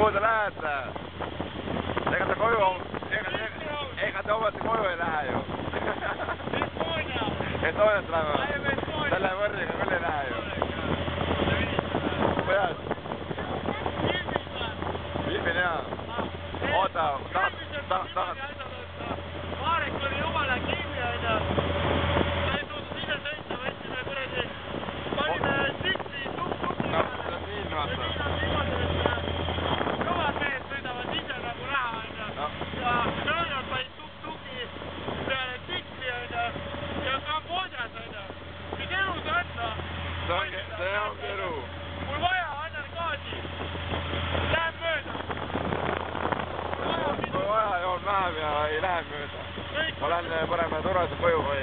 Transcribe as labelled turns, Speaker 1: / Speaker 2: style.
Speaker 1: Kuhu te lähete? Ega te koju... Ega te ometi koju ei lähe ju. Estoniat läheme. Selle võrriga küll ei lähe ju. Kuidas? Filmin hea. Oota, tahad...
Speaker 2: Marek oli jumala kinni, onju. Ta ei suutnud ise sõita, võtsime kuradi. Panime sissi, tuk-tuki.
Speaker 1: No, see on siin vaata.
Speaker 2: Kõvad mehed sõidavad ise nagu raha, onju. Ja nõnad panid tuk-tuki peale sissi, onju. Ja Kambodžas, onju. Mis elu see on, no?
Speaker 1: See ongi elu.
Speaker 2: Mul vaja, annan gaasi. Läheb mööda.
Speaker 1: Kui vaja, joon vähem ja ei lähe mööda. Ma lähen parem turvaliselt koju või...